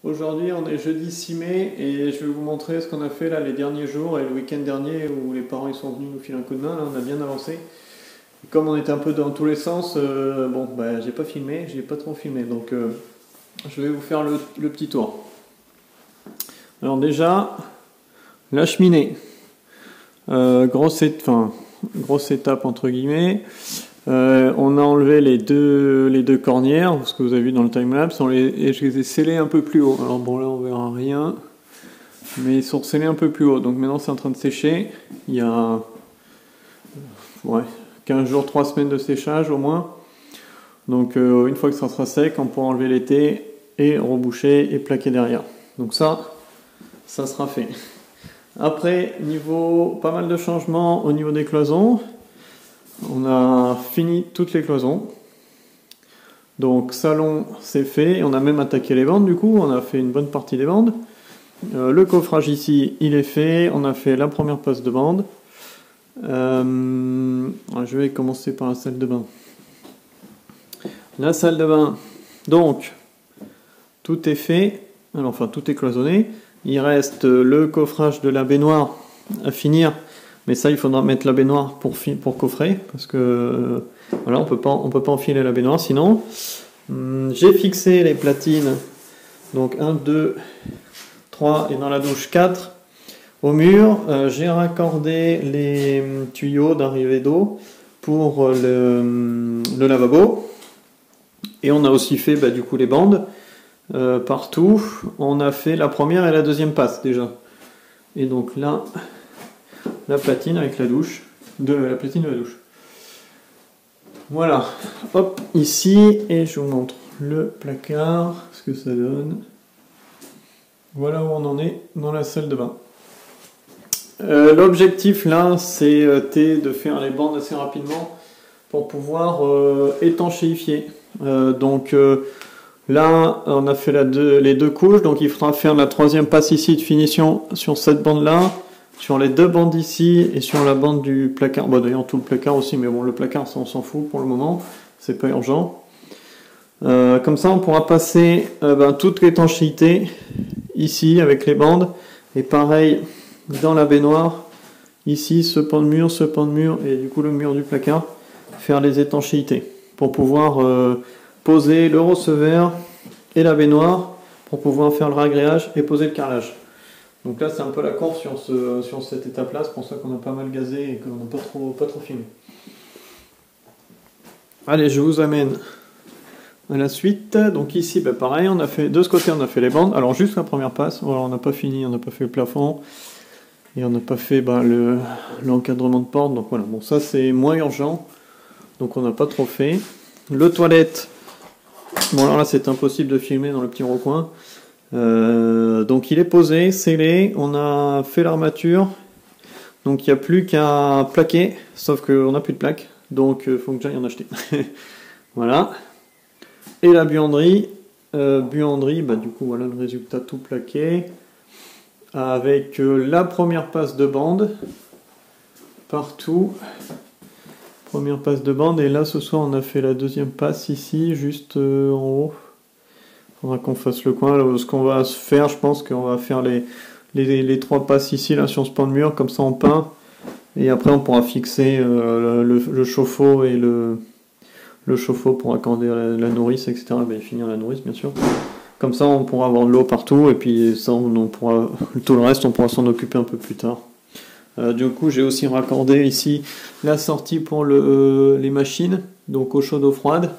Aujourd'hui on est jeudi 6 mai et je vais vous montrer ce qu'on a fait là les derniers jours et le week-end dernier où les parents ils sont venus nous filer un coup de main. Là on a bien avancé. Et comme on était un peu dans tous les sens, j'ai pas filmé, j'ai pas trop filmé, donc je vais vous faire le petit tour. Alors déjà, la cheminée, grosse étape entre guillemets. On a enlevé les deux cornières, ce que vous avez vu dans le timelapse, et je les ai scellés un peu plus haut. Alors bon là on verra rien, mais ils sont scellés un peu plus haut. Donc maintenant c'est en train de sécher. Il y a 15 jours, 3 semaines de séchage au moins. Donc une fois que ça sera sec, on pourra enlever l'été et reboucher et plaquer derrière. Donc ça sera fait. Après, pas mal de changements au niveau des cloisons. On a fini toutes les cloisons. Donc salon c'est fait, on a même attaqué les bandes du coup, on a fait une bonne partie des bandes. Le coffrage ici il est fait, on a fait la première passe de bande. Je vais commencer par la salle de bain. La salle de bain, donc tout est fait, tout est cloisonné. Il reste le coffrage de la baignoire à finir. Mais ça, il faudra mettre la baignoire pour coffrer, parce que voilà, on peut pas enfiler la baignoire sinon. J'ai fixé les platines, donc 1, 2, 3 et dans la douche 4 au mur. J'ai raccordé les tuyaux d'arrivée d'eau pour le lavabo. Et on a aussi fait du coup les bandes partout. On a fait la première et la deuxième passe déjà. Et donc là, la platine avec la platine de la douche. Voilà, hop, ici, et je vous montre le placard, ce que ça donne. Voilà où on en est dans la salle de bain. L'objectif là, c'est de faire les bandes assez rapidement pour pouvoir étanchéifier. Là, on a fait les deux couches, donc il faudra faire la troisième passe ici de finition sur cette bande-là, sur les deux bandes ici et sur la bande du placard. D'ailleurs, tout le placard aussi, mais bon, le placard, ça, on s'en fout pour le moment, c'est pas urgent. Comme ça, on pourra passer toute l'étanchéité ici avec les bandes, et pareil dans la baignoire, ici, ce pan de mur, et du coup le mur du placard, faire les étanchéités pour pouvoir poser le receveur et la baignoire pour pouvoir faire le ragréage et poser le carrelage. Donc là c'est un peu la course sur cette étape là, c'est pour ça qu'on a pas mal gazé et qu'on n'a pas trop filmé. Allez, je vous amène à la suite. Donc ici pareil, on a fait de ce côté on a fait les bandes, alors juste la première passe, voilà, on n'a pas fini, on n'a pas fait le plafond et on n'a pas fait l'encadrement de porte, donc voilà, bon ça c'est moins urgent, donc on n'a pas trop fait. Le toilette, bon alors là c'est impossible de filmer dans le petit recoin. Donc il est posé, scellé, on a fait l'armature, donc il n'y a plus qu'à plaquer, sauf qu'on n'a plus de plaque, donc il faut que j'aille en acheter. Voilà. Et la buanderie, du coup voilà le résultat tout plaqué, avec la première passe de bande, partout. Première passe de bande, et là ce soir on a fait la deuxième passe ici, juste en haut. Il faudra qu'on fasse le coin. Là, ce qu'on va faire, je pense qu'on va faire les trois passes ici là sur ce pan de mur, comme ça on peint, et après on pourra fixer le chauffe-eau et le chauffe-eau pour accorder la nourrice, etc. Et finir la nourrice bien sûr. Comme ça on pourra avoir de l'eau partout, et puis ça on pourra, tout le reste on pourra s'en occuper un peu plus tard. Du coup j'ai aussi raccordé ici la sortie pour les machines, donc eau chaude, eau froide,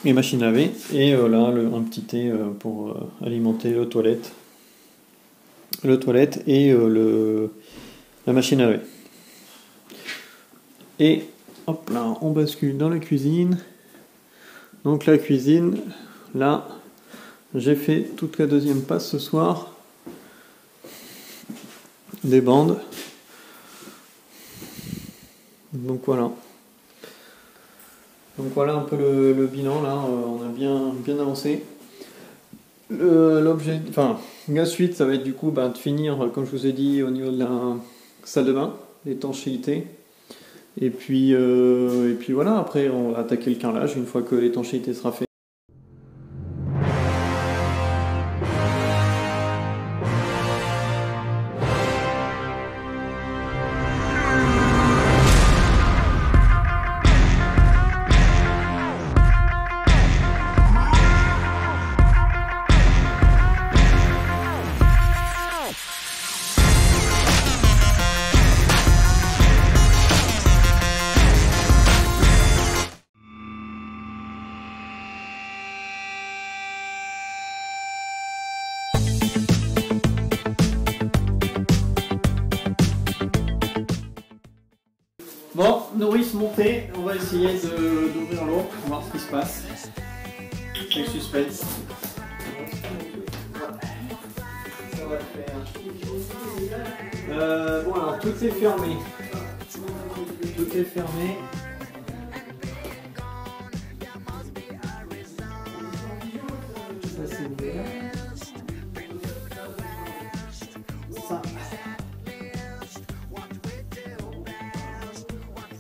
les machines lavées, et là un petit thé pour alimenter le toilette et la machine à laver. Et hop là, on bascule dans la cuisine. Donc la cuisine, là j'ai fait toute la deuxième passe ce soir, des bandes. Donc voilà un peu le bilan là, on a bien avancé. La suite ça va être du coup de finir, comme je vous ai dit, au niveau de la salle de bain, l'étanchéité. Et puis voilà, après on va attaquer le carrelage une fois que l'étanchéité sera faite. tous monter. On va essayer d'ouvrir l'eau pour voir ce qui se passe. C'est le suspense. Ça va le faire. Bon alors tout est fermé. Tout est fermé. Ça c'est ouvert. Ça.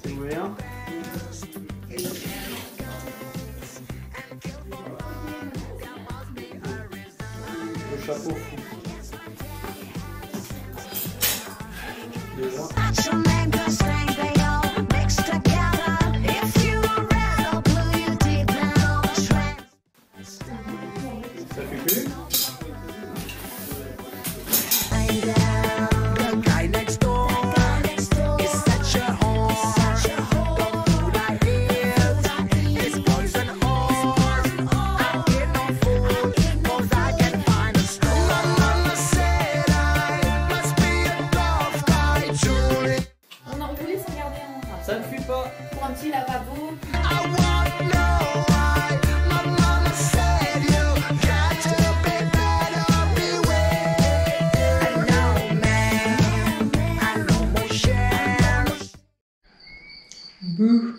C'est ouvert. Le chapeau. Déjà. Ça fait plus. Ça ne fuit pas. Pour un petit lavabo. Bouh,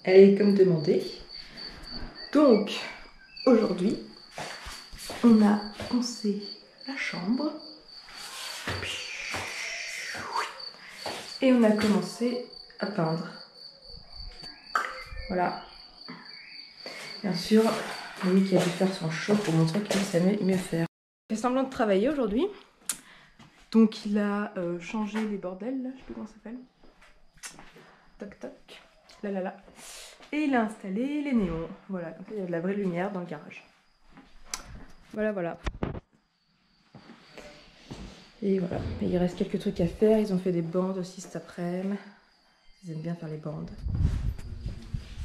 elle est comme demandé. Donc, aujourd'hui, on a pensé la chambre. Et on a commencé à peindre. Voilà. Bien sûr, lui qui a dû faire son show pour montrer qu'il savait mieux faire. Il fait semblant de travailler aujourd'hui. Donc il a changé les bordels, là, je sais plus comment ça s'appelle. Toc toc. Là là là. Et il a installé les néons. Voilà, comme ça il y a de la vraie lumière dans le garage. Voilà, voilà. Et voilà, et il reste quelques trucs à faire. Ils ont fait des bandes aussi cet après-midi. Ils aiment bien faire les bandes.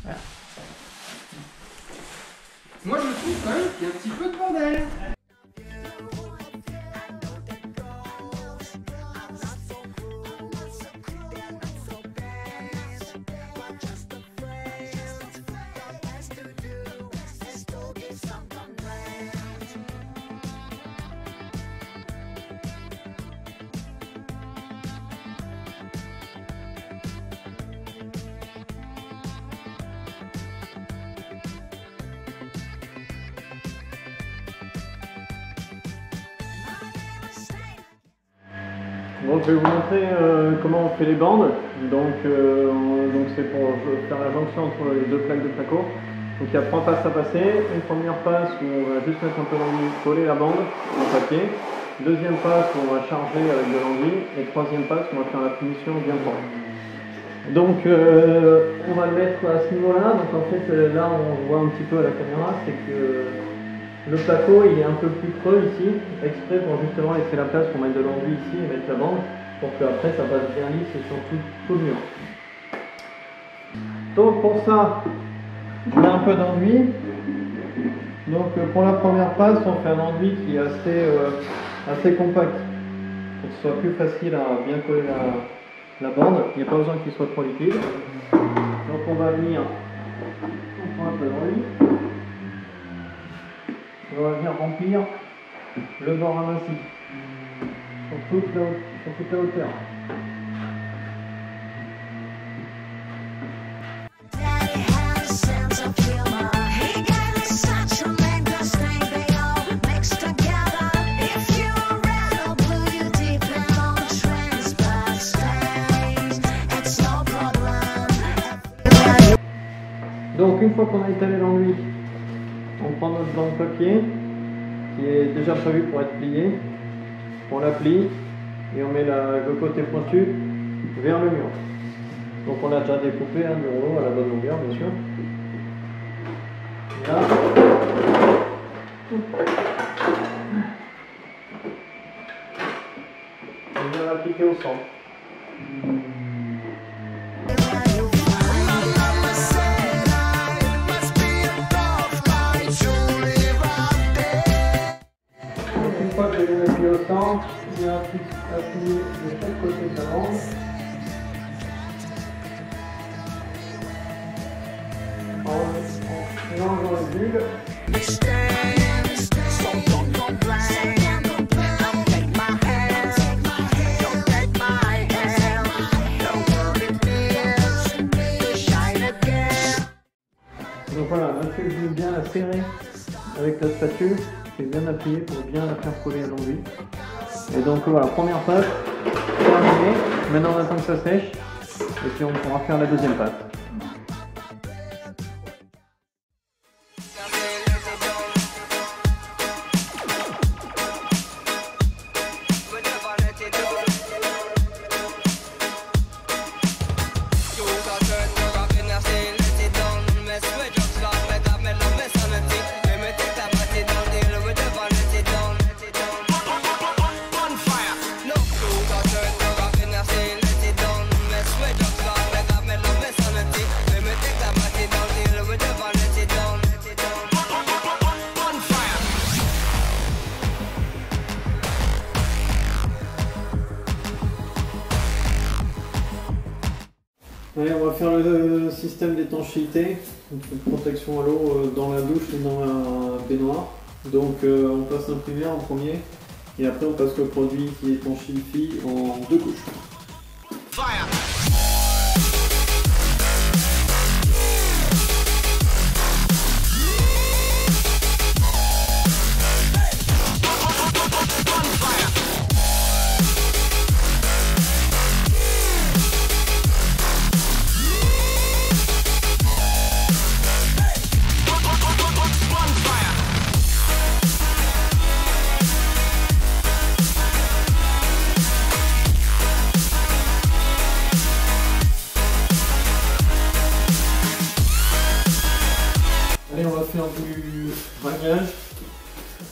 Voilà. Moi je trouve quand même qu'il y a un petit peu de bordel. Donc je vais vous montrer comment on fait les bandes. Donc c'est pour faire la jonction entre les deux plaques de placo. Donc il y a 3 passes à passer. Une première passe où on va juste mettre un peu d'enduit, coller la bande en papier. Deuxième passe où on va charger avec de l'enduit. Et troisième passe où on va faire la finition bien forte. Donc on va le mettre à ce niveau-là. Donc en fait là on voit un petit peu à la caméra, c'est que le placo il est un peu plus creux ici, exprès pour justement laisser la place pour mettre de l'enduit ici et mettre la bande, pour qu'après ça passe bien lisse et sur tout le mur. Donc pour ça, on a un peu d'enduit. Donc pour la première passe, on fait un enduit qui est assez compact, pour que ce soit plus facile à bien coller la bande. Il n'y a pas besoin qu'il soit trop liquide. Donc on va venir, on prend un peu d'enduit. On va venir remplir le bord aminci sur toute la hauteur. Donc une fois qu'on a étalé l'enduit, on prend notre bande de papier qui est déjà prévu pour être plié, on la plie et on met le côté pointu vers le mur. Donc on a déjà découpé du rouleau à la bonne longueur bien sûr. Et là, on vient l'appliquer au centre. Une fois que j'ai appuyé au centre, je viens appuyer de chaque côté de la bande. bulle. Donc voilà, là je vais bien la serrer avec la spatule, je vais bien appuyer pour bien la faire coller à l'enduit. Et donc voilà, première pâte, terminée. Maintenant on attend que ça sèche, et puis on pourra faire la deuxième pâte. Allez, on va faire le système d'étanchéité, de protection à l'eau dans la douche et dans la baignoire. Donc on passe l'imprimaire en premier et après on passe le produit qui étanchifie en 2 couches. Fire. Allez, on va faire du réglage.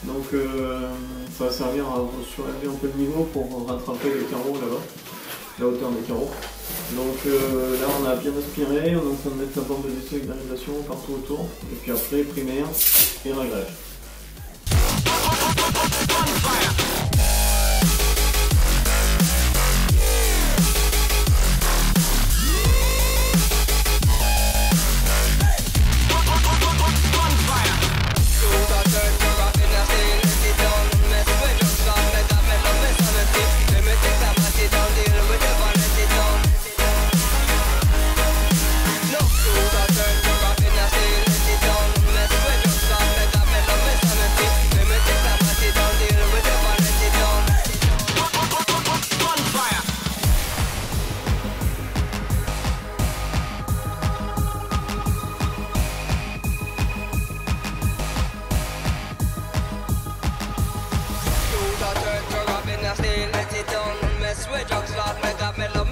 Donc ça va servir à surélever un peu le niveau pour rattraper les carreaux là-bas, la hauteur des carreaux. Donc là on a bien aspiré, on est en train de mettre la bande de désolidarisation partout autour. Et puis après primaire et réglage. Switch, Oxford, make up,